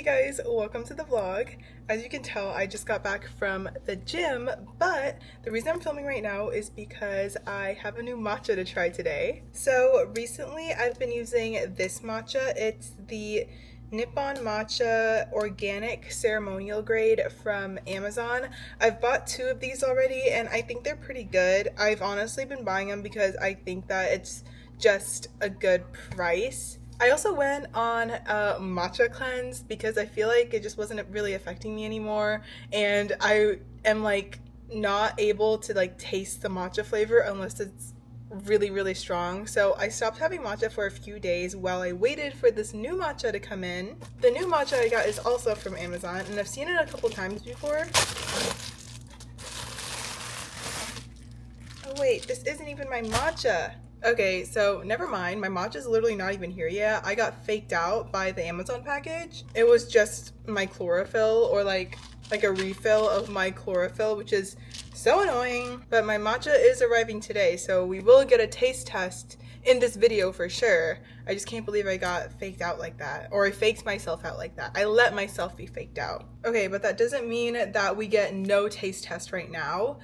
Hey guys, welcome to the vlog. As you can tell, I just got back from the gym, but the reason I'm filming right now is because I have a new matcha to try today. So recently I've been using this matcha. It's the Nippon Matcha Organic Ceremonial Grade from Amazon. I've bought 2 of these already and I think they're pretty good. I've honestly been buying them because I think that it's just a good price. I also went on a matcha cleanse because I feel like it just wasn't really affecting me anymore, and I am like not able to like taste the matcha flavor unless it's really strong. So I stopped having matcha for a few days while I waited for this new matcha to come in. The new matcha I got is also from Amazon and I've seen it a couple times before. Oh wait, this isn't even my matcha. Okay, so never mind. My matcha is literally not even here yet. I got faked out by the Amazon package. It was just my chlorophyll, or like a refill of my chlorophyll, which is so annoying. But my matcha is arriving today, so we will get a taste test in this video for sure. I just can't believe I got faked out like that, or I faked myself out like that. I let myself be faked out. Okay, but that doesn't mean that we get no taste test right now.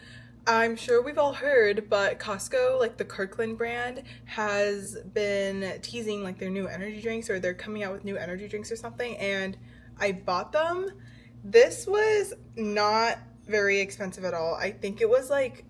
I'm sure we've all heard, but Costco, like the Kirkland brand, has been teasing like their new energy drinks, or they're coming out with new energy drinks or something, and I bought them. This was not very expensive at all. I think it was like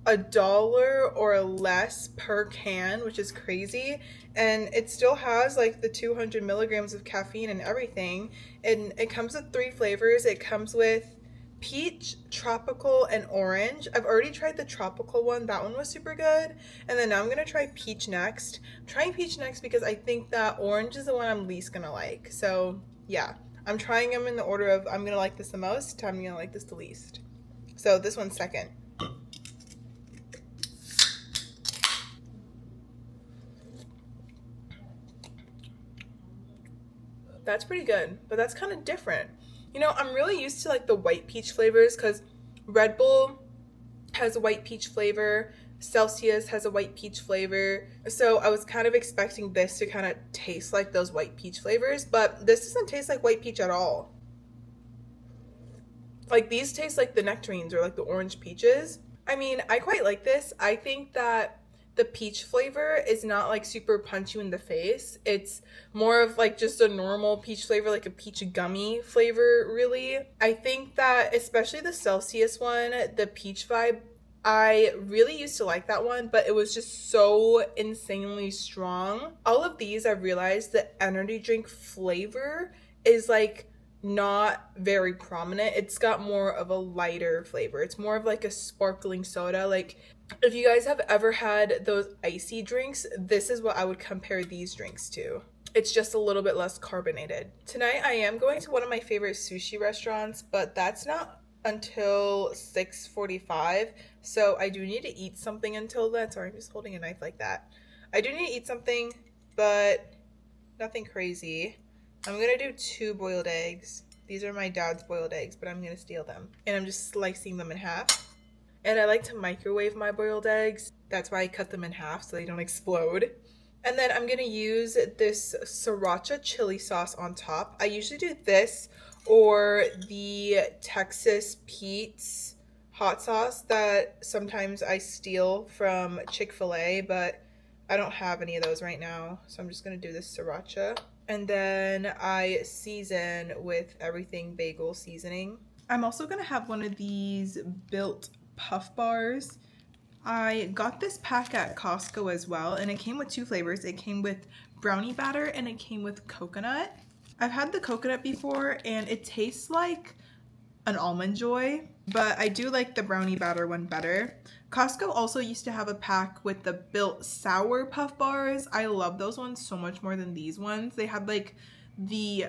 $1 or less per can, which is crazy, and it still has like the 200 milligrams of caffeine and everything, and it comes with 3 flavors. It comes with peach, tropical, and orange. I've already tried the tropical one. That one was super good. And then now I'm gonna try peach next. I'm trying peach next because I think that orange is the one I'm least gonna like. So yeah, I'm trying them in the order of I'm gonna like this the most to I'm gonna like this the least. So this one's second. That's pretty good, but that's kind of different. You know, I'm really used to like the white peach flavors because Red Bull has a white peach flavor, Celsius has a white peach flavor. So I was kind of expecting this to kind of taste like those white peach flavors, but this doesn't taste like white peach at all. Like these taste like the nectarines or like the orange peaches. I mean, I quite like this. I think that the peach flavor is not like super punch you in the face. It's more of like just a normal peach flavor, like a peach gummy flavor, really. I think that especially the Celsius one, the peach vibe, I really used to like that one, but it was just so insanely strong. All of these, I realized the energy drink flavor is like not very prominent. It's got more of a lighter flavor. It's more of like a sparkling soda. Like if you guys have ever had those icy drinks, this is what I would compare these drinks to. It's just a little bit less carbonated. Tonight I am going to one of my favorite sushi restaurants, but that's not until 6:45. So I do need to eat something until then. Sorry, I'm just holding a knife like that. I do need to eat something, but nothing crazy. I'm gonna do 2 boiled eggs. These are my dad's boiled eggs, but I'm gonna steal them. And I'm just slicing them in half. And I like to microwave my boiled eggs. That's why I cut them in half so they don't explode. And then I'm gonna use this sriracha chili sauce on top. I usually do this or the Texas Pete's hot sauce that sometimes I steal from Chick-fil-A, but I don't have any of those right now. So I'm just gonna do this sriracha. And then I season with everything bagel seasoning. I'm also gonna have one of these Built Puff Bars. I got this pack at Costco as well, and it came with 2 flavors. It came with brownie batter and it came with coconut. I've had the coconut before and it tastes like an Almond Joy, but I do like the brownie batter one better. Costco also used to have a pack with the Built Sour Puff Bars. I love those ones so much more than these ones. They had like the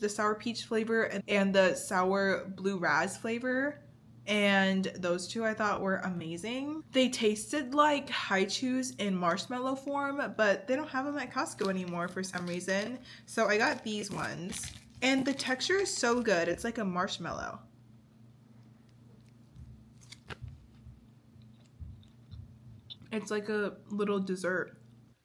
sour peach flavor and the sour blue raz flavor. And those 2 I thought were amazing. They tasted like High Chews in marshmallow form, but they don't have them at Costco anymore for some reason. So I got these ones. And the texture is so good. It's like a marshmallow. It's like a little dessert.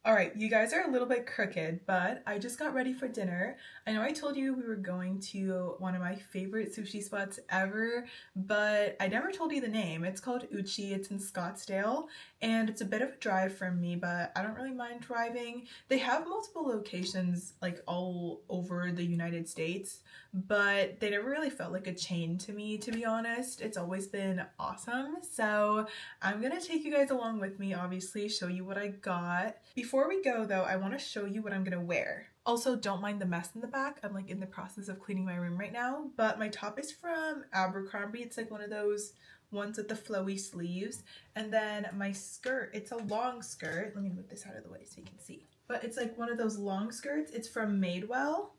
All right, you guys are a little bit crooked, but I just got ready for dinner. I know I told you we were going to one of my favorite sushi spots ever, but I never told you the name. It's called Uchi. It's in Scottsdale, and it's a bit of a drive from me, but I don't really mind driving. They have multiple locations like all over the United States, but they never really felt like a chain to me, to be honest. It's always been awesome. So I'm gonna take you guys along with me, obviously, show you what I got. Before we go though, I want to show you what I'm gonna wear. Also, don't mind the mess in the back. I'm like in the process of cleaning my room right now, but my top is from Abercrombie. It's like one of those ones with the flowy sleeves. And then my skirt, it's a long skirt. Let me move this out of the way so you can see. But it's like one of those long skirts. It's from Madewell.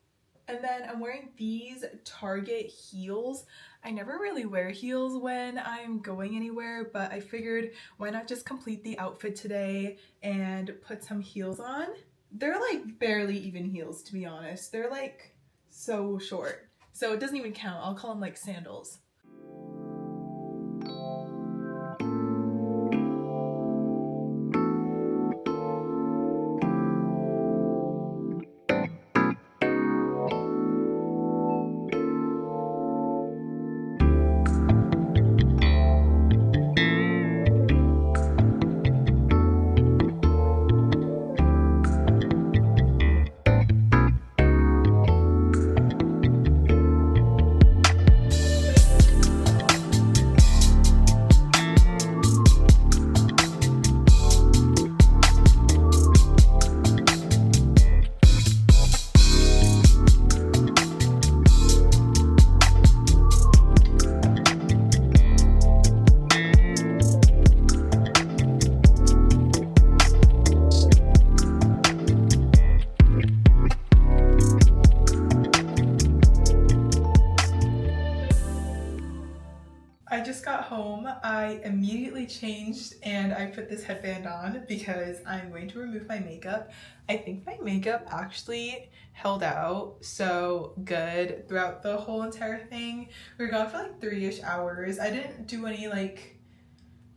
And then I'm wearing these Target heels. I never really wear heels when I'm going anywhere, but I figured why not just complete the outfit today and put some heels on. They're like barely even heels, to be honest. They're like so short. So it doesn't even count. I'll call them like sandals. I just got home. I immediately changed and I put this headband on because I'm going to remove my makeup. I think my makeup actually held out so good throughout the whole entire thing. We were gone for like 3-ish hours. I didn't do any like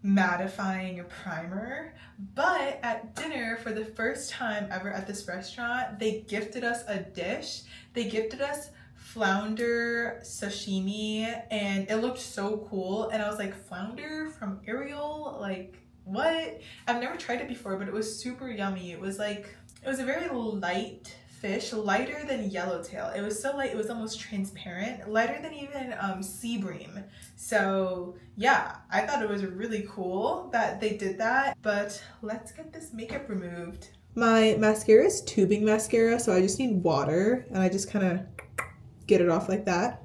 mattifying primer, but at dinner for the first time ever at this restaurant, they gifted us a dish. They gifted us flounder sashimi and it looked so cool, and I was like, flounder from Ariel, like what? I've never tried it before, but it was super yummy. It was a very light fish, lighter than yellowtail. It was so light, it was almost transparent, lighter than even sea bream. So yeah, I thought it was really cool that they did that. But let's get this makeup removed. My mascara is tubing mascara, so I just need water and I just kind of get it off like that.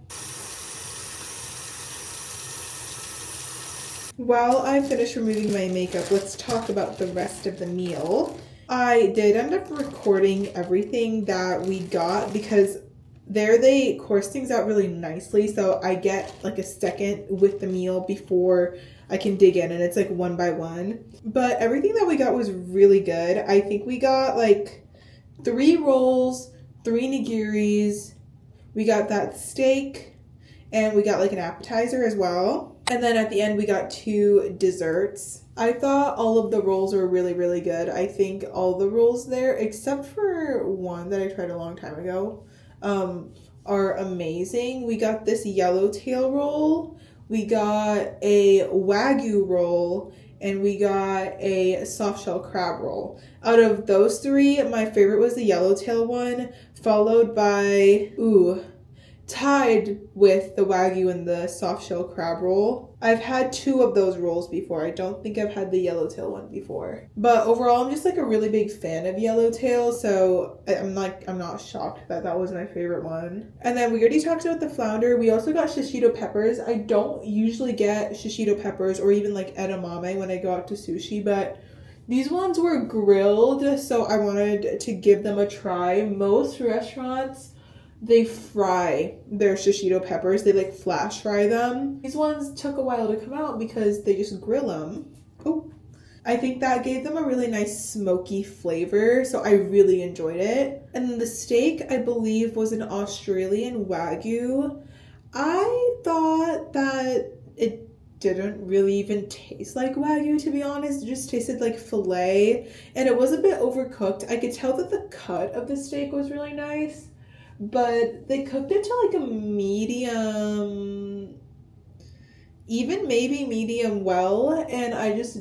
While I finish removing my makeup, let's talk about the rest of the meal. I did end up recording everything that we got because there they course things out really nicely, so I get like a second with the meal before I can dig in, and it's like one by one. But everything that we got was really good. I think we got like 3 rolls, 3 nigiris, we got that steak, and we got like an appetizer as well. And then at the end, we got 2 desserts. I thought all of the rolls were really, really good. I think all the rolls there, except for one that I tried a long time ago, are amazing. We got this yellowtail roll, we got a wagyu roll, and we got a soft shell crab roll. Out of those 3, my favorite was the yellowtail one, followed by, tied with the wagyu and the soft shell crab roll. I've had 2 of those rolls before. I don't think I've had the yellowtail one before. But overall, I'm just like a really big fan of yellowtail, so I'm not shocked that that was my favorite one. And then we already talked about the flounder. We also got shishito peppers. I don't usually get shishito peppers or even like edamame when I go out to sushi, but these ones were grilled, so I wanted to give them a try. Most restaurants, they fry their shishito peppers. They like flash fry them. These ones took a while to come out because they just grill them. Oh, I think that gave them a really nice smoky flavor, so I really enjoyed it. And then the steak, I believe, was an Australian wagyu. I thought that it didn't really even taste like Wagyu, to be honest. It just tasted like filet, and it was a bit overcooked. I could tell that the cut of the steak was really nice, but they cooked it to like a medium, even maybe medium well, and I just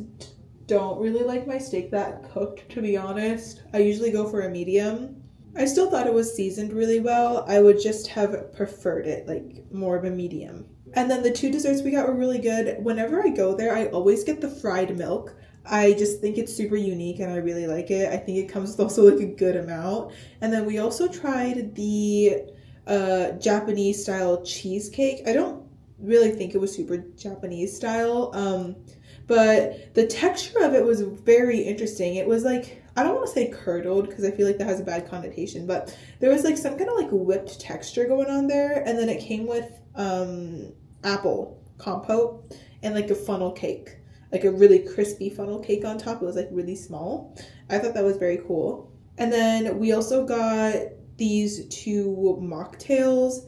don't really like my steak that cooked, to be honest. I usually go for a medium. I still thought it was seasoned really well. I would just have preferred it like more of a medium. And then the two desserts we got were really good. Whenever I go there, I always get the fried milk. I just think it's super unique and I really like it. I think it comes with also like a good amount. And then we also tried the Japanese style cheesecake. I don't really think it was super Japanese style. But the texture of it was very interesting. It was like, I don't want to say curdled because I feel like that has a bad connotation, but there was like some kind of like whipped texture going on there. And then it came with apple compote and like a funnel cake, like a really crispy funnel cake on top. It was like really small. I thought that was very cool. And then we also got these two mocktails.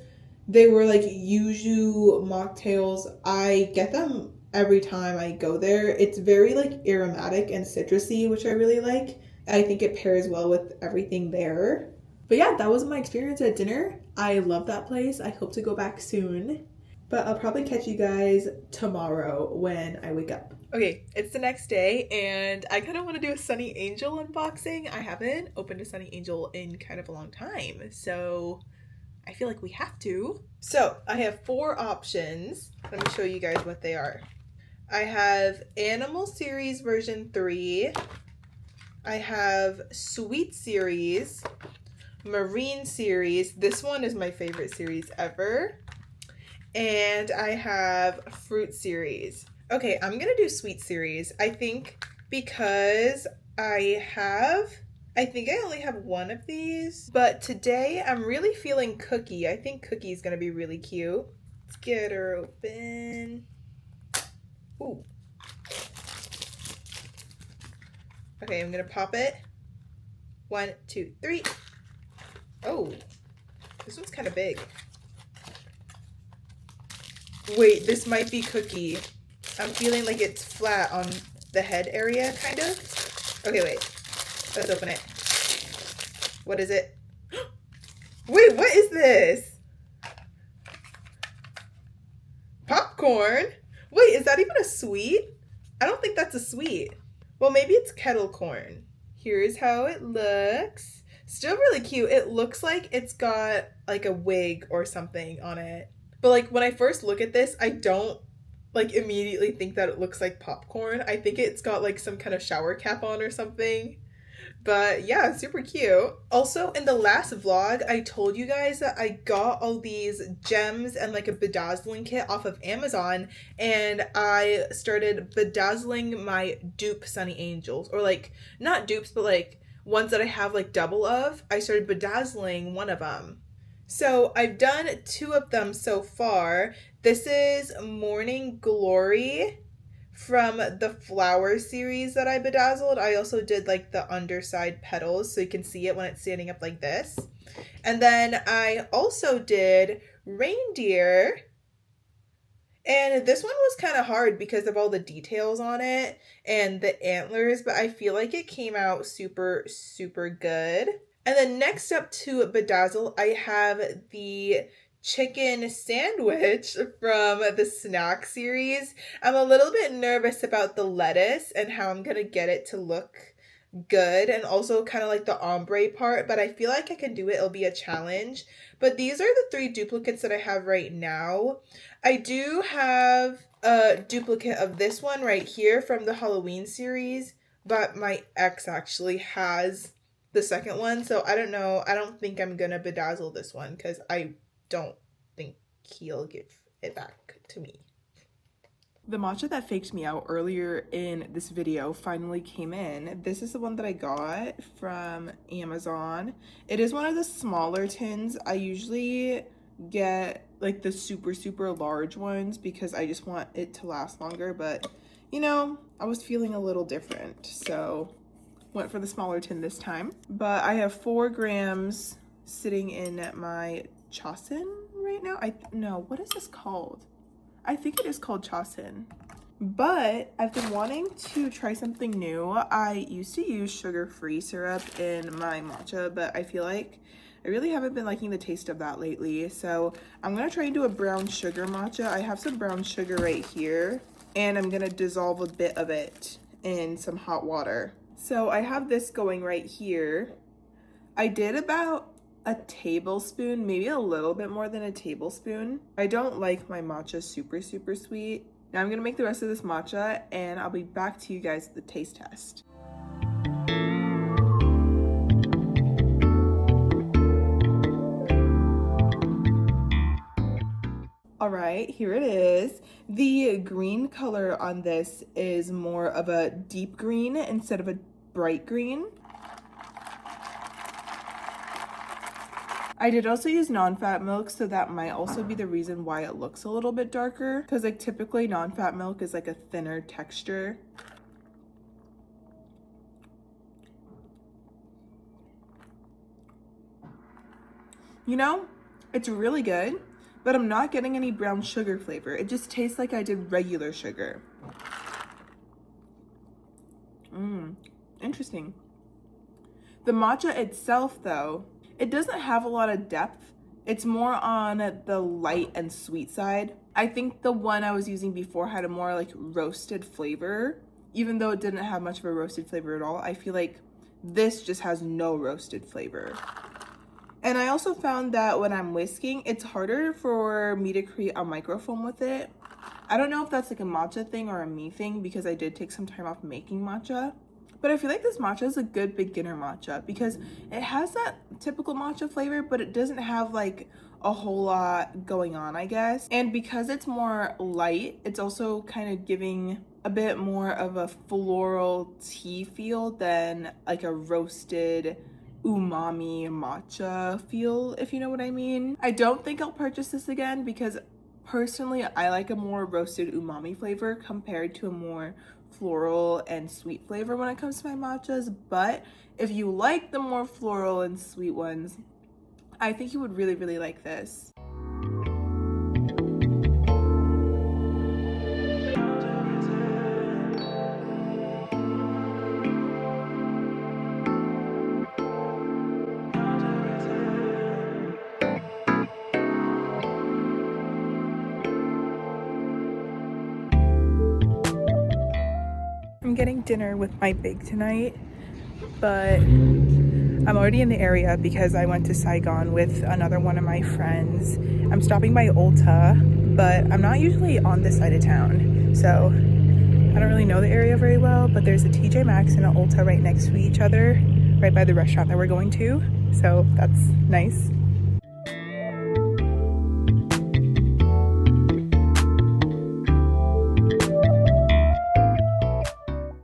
They were like yuzu mocktails. I get them every time I go there. It's very like aromatic and citrusy, which I really like. I think it pairs well with everything there. But yeah, that was my experience at dinner. I love that place. I hope to go back soon. But I'll probably catch you guys tomorrow when I wake up. Okay, it's the next day and I kind of want to do a Sunny Angel unboxing. I haven't opened a Sunny Angel in kind of a long time, so I feel like we have to. So I have 4 options. Let me show you guys what they are. I have Animal Series version 3. I have Sweet Series, Marine Series. This one is my favorite series ever. And I have Fruit Series. Okay, I'm gonna do Sweet Series. I think because I only have one of these. But today I'm really feeling Cookie. I think Cookie is gonna be really cute. Let's get her open. Ooh. Okay, I'm gonna pop it. 1, 2, 3. Oh, this one's kind of big. Wait, this might be Cookie. I'm feeling like it's flat on the head area, kind of. Okay, wait. Let's open it. What is it? Wait, what is this? Popcorn? Wait, is that even a sweet? I don't think that's a sweet. Well, maybe it's kettle corn. Here's how it looks. Still really cute. It looks like it's got like a wig or something on it. But like when I first look at this, I don't like immediately think that it looks like popcorn. I think it's got like some kind of shower cap on or something. But yeah, super cute. Also, in the last vlog, I told you guys that I got all these gems and like a bedazzling kit off of Amazon, and I started bedazzling my dupe Sunny Angels, or like not dupes, but like ones that I have like double of. I started bedazzling one of them. So I've done 2 of them so far. This is Morning Glory from the flower series that I bedazzled. I also did like the underside petals so you can see it when it's standing up like this. And then I also did Reindeer. And this one was kind of hard because of all the details on it and the antlers, but I feel like it came out super, super good. And then next up to bedazzle, I have the chicken sandwich from the snack series. I'm a little bit nervous about the lettuce and how I'm gonna get it to look good, and also kind of like the ombre part, but I feel like I can do it. It'll be a challenge. But these are the 3 duplicates that I have right now. I do have a duplicate of this one right here from the Halloween series, but my ex actually has the second one, so I don't know. I don't think I'm gonna bedazzle this one because I don't think he'll give it back to me. The matcha that faked me out earlier in this video finally came in. This is the one that I got from Amazon. It is one of the smaller tins. I usually get like the super, super large ones because I just want it to last longer, but you know, I was feeling a little different, so went for the smaller tin this time. But I have 4 grams sitting in my Chosin right now. No, what is this called? I think it is called chasen. But I've been wanting to try something new. I used to use sugar-free syrup in my matcha, but I feel like I really haven't been liking the taste of that lately. So I'm gonna try and do a brown sugar matcha. I have some brown sugar right here, and I'm gonna dissolve a bit of it in some hot water. So I have this going right here. I did about a tablespoon, maybe a little bit more than a tablespoon. I don't like my matcha super sweet. Now I'm gonna make the rest of this matcha and I'll be back to you guys at the taste test. All right, here it is. The green color on this is more of a deep green instead of a bright green. I did also use non-fat milk, so that might also be the reason why it looks a little bit darker, because like typically non-fat milk is like a thinner texture. You know, it's really good, but I'm not getting any brown sugar flavor. It just tastes like I did regular sugar. Interesting. The matcha itself though, it doesn't have a lot of depth. It's more on the light and sweet side. I think the one I was using before had a more like roasted flavor. Even though it didn't have much of a roasted flavor at all, I feel like this just has no roasted flavor. And I also found that when I'm whisking, it's harder for me to create a microfoam with it. I don't know if that's like a matcha thing or a me thing, because I did take some time off making matcha. But I feel like this matcha is a good beginner matcha because it has that typical matcha flavor, but it doesn't have like a whole lot going on, I guess. And because it's more light, it's also kind of giving a bit more of a floral tea feel than like a roasted umami matcha feel, if you know what I mean. I don't think I'll purchase this again because personally I like a more roasted umami flavor compared to a more floral and sweet flavor when it comes to my matchas. But if you like the more floral and sweet ones, I think you would really like this. I'm getting dinner with my big tonight, but I'm already in the area because I went to Saigon with another one of my friends. I'm stopping by Ulta, but I'm not usually on this side of town, so I don't really know the area very well, but there's a TJ Maxx and an Ulta right next to each other, right by the restaurant that we're going to, so that's nice.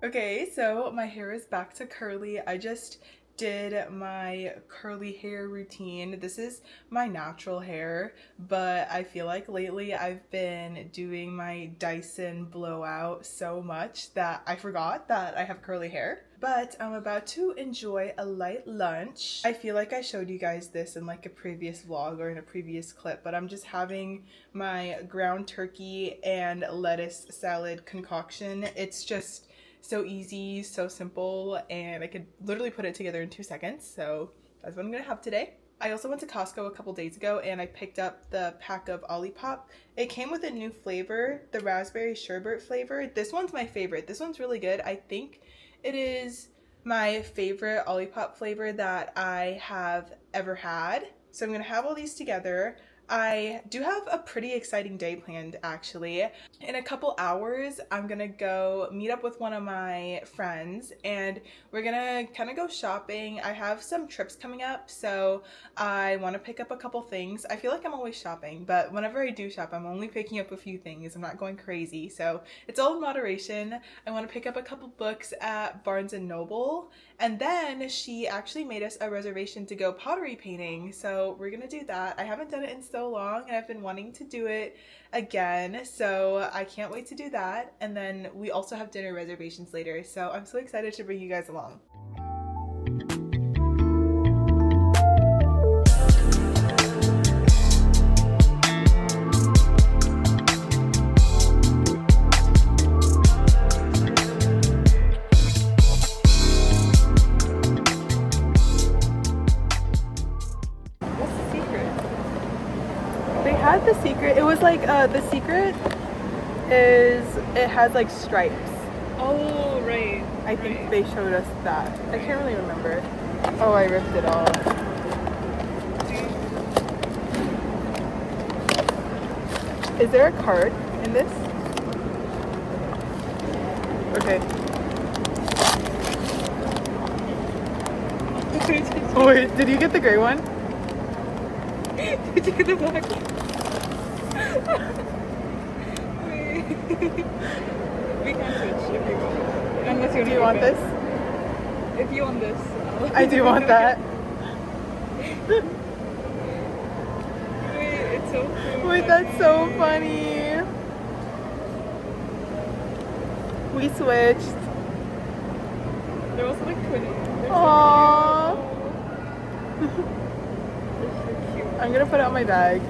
Okay, so my hair is back to curly. I just did my curly hair routine. This is my natural hair, but I feel like lately I've been doing my Dyson blowout so much that I forgot that I have curly hair. But I'm about to enjoy a light lunch. I feel like I showed you guys this in like a previous vlog or in a previous clip, but I'm just having my ground turkey and lettuce salad concoction. It's just so easy, so simple, and I could literally put it together in 2 seconds, so that's what I'm gonna have today. I also went to Costco a couple days ago and I picked up the pack of Olipop. It came with a new flavor, the raspberry sherbet flavor. This one's my favorite. This one's really good. I think it is my favorite Olipop flavor that I have ever had. So I'm gonna have all these together. I do have a pretty exciting day planned actually. In a couple hours, I'm gonna go meet up with one of my friends and we're gonna kind of go shopping. I have some trips coming up, so I want to pick up a couple things. I feel like I'm always shopping, but whenever I do shop, I'm only picking up a few things. I'm not going crazy, so it's all in moderation. I want to pick up a couple books at Barnes & Noble, and then she actually made us a reservation to go pottery painting, so we're gonna do that. I haven't done it in so long and I've been wanting to do it again, so I can't wait to do that. And then we also have dinner reservations later, so I'm so excited to bring you guys along. secret. It was like the secret is it has like stripes. Oh, right. I think they showed us that. I can't really remember. Oh, I ripped it off. Is there a card in this? Okay. Oh, wait, did you get the gray one? Did you get the black one? Wait. We can switch if you want. Unless Do you want this? If you want this. I do want that. Wait, it's so cute. Wait, that's so funny. We switched. They're also like twinning. Aww. They're so cute. I'm gonna put it on my bag.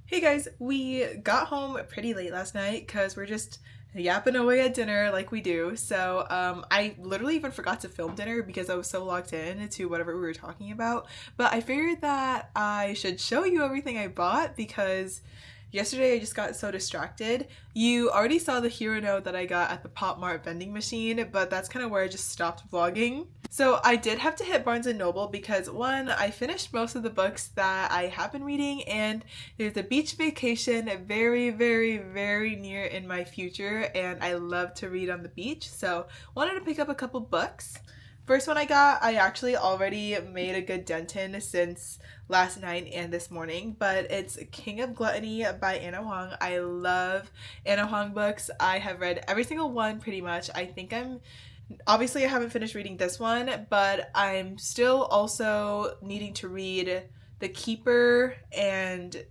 Hey guys, we got home pretty late last night because we're just yapping away at dinner like we do. So I literally even forgot to film dinner because I was so locked in to whatever we were talking about. But I figured that I should show you everything I bought because yesterday I just got so distracted. You already saw the hero note that I got at the Pop Mart vending machine, but that's kind of where I just stopped vlogging. So I did have to hit Barnes & Noble because one, I finished most of the books that I have been reading, and there's a beach vacation very, very, very near in my future, and I love to read on the beach, so wanted to pick up a couple books. First one I got, I actually already made a good dent in since last night and this morning, but it's King of Gluttony by Anna Huang. I love Anna Huang books. I have read every single one pretty much. Obviously I haven't finished reading this one, but I'm still also needing to read The Keeper and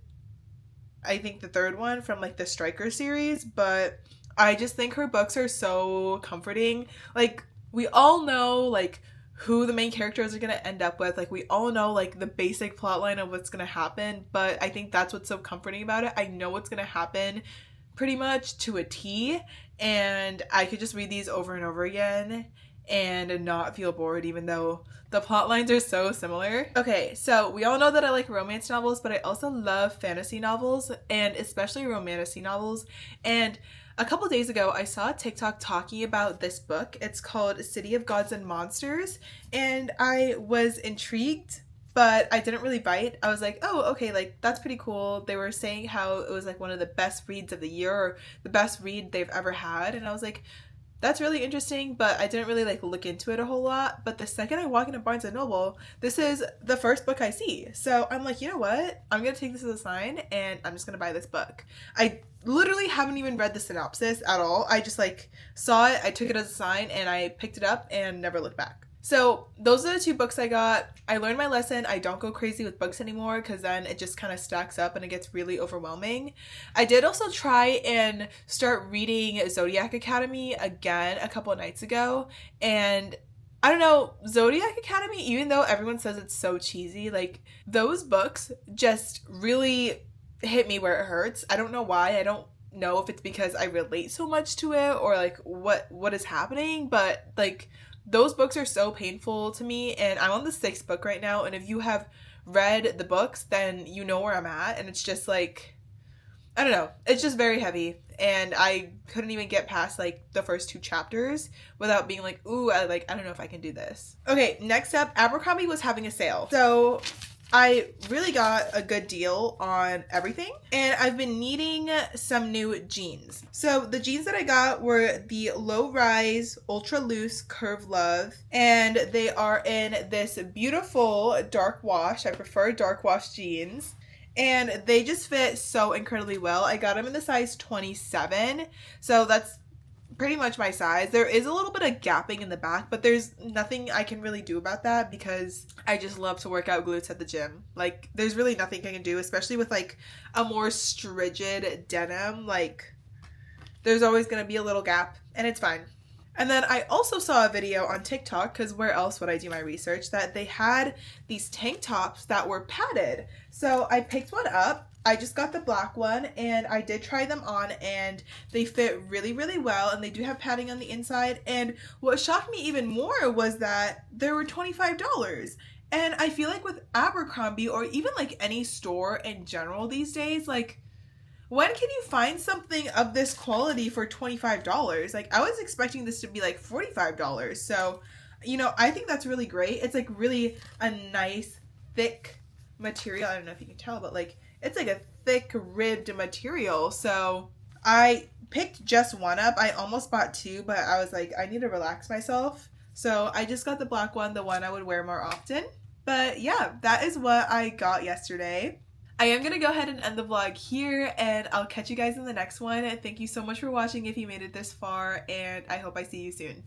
I think the third one from like the Striker series, but I just think her books are so comforting. Like, we all know like who the main characters are going to end up with. Like, we all know like the basic plot line of what's going to happen, but I think that's what's so comforting about it. I know what's going to happen pretty much to a T, and I could just read these over and over again and not feel bored even though the plot lines are so similar. Okay, so we all know that I like romance novels, but I also love fantasy novels, and especially romantic novels. And a couple days ago, I saw a TikTok talking about this book. It's called City of Gods and Monsters, and I was intrigued, but I didn't really bite. I was like, oh, okay, like, that's pretty cool. They were saying how it was like one of the best reads of the year, or the best read they've ever had, and I was like, that's really interesting, but I didn't really like look into it a whole lot. But the second I walk into Barnes & Noble, this is the first book I see. So I'm like, you know what? I'm going to take this as a sign, and I'm just going to buy this book. I literally haven't even read the synopsis at all. I just like saw it, I took it as a sign, and I picked it up and never looked back. So those are the two books I got. I learned my lesson. I don't go crazy with books anymore because then it just kind of stacks up and it gets really overwhelming. I did also try and start reading Zodiac Academy again a couple of nights ago, and I don't know, Zodiac Academy, even though everyone says it's so cheesy, like, those books just really hit me where it hurts. I don't know why. I don't know if it's because I relate so much to it or like what is happening, but like, those books are so painful to me, and I'm on the 6th book right now, and if you have read the books, then you know where I'm at, and it's just like, I don't know, it's just very heavy, and I couldn't even get past like the first 2 chapters without being like, ooh, I don't know if I can do this. Okay, next up, Abercrombie was having a sale. So I really got a good deal on everything, and I've been needing some new jeans. So the jeans that I got were the low rise ultra loose curve love, and they are in this beautiful dark wash. I prefer dark wash jeans, and they just fit so incredibly well. I got them in the size 27, so that's pretty much my size. There is a little bit of gapping in the back, but there's nothing I can really do about that because I just love to work out glutes at the gym. Like, there's really nothing I can do, especially with like a more strigid denim. Like, there's always going to be a little gap, and it's fine. And then I also saw a video on TikTok, because where else would I do my research, that they had these tank tops that were padded. So I picked one up. I just got the black one, and I did try them on, and they fit really, really well, and they do have padding on the inside. And what shocked me even more was that they were $25. And I feel like with Abercrombie, or even like any store in general these days, like, when can you find something of this quality for $25? Like, I was expecting this to be like $45. So, I think that's really great. It's like really a nice, thick material. I don't know if you can tell, but like, it's like a thick, ribbed material. So, I picked just one up. I almost bought two, but I was like, I need to relax myself. So, I just got the black one, the one I would wear more often. But yeah, that is what I got yesterday. I am going to go ahead and end the vlog here, and I'll catch you guys in the next one. Thank you so much for watching if you made it this far, and I hope I see you soon.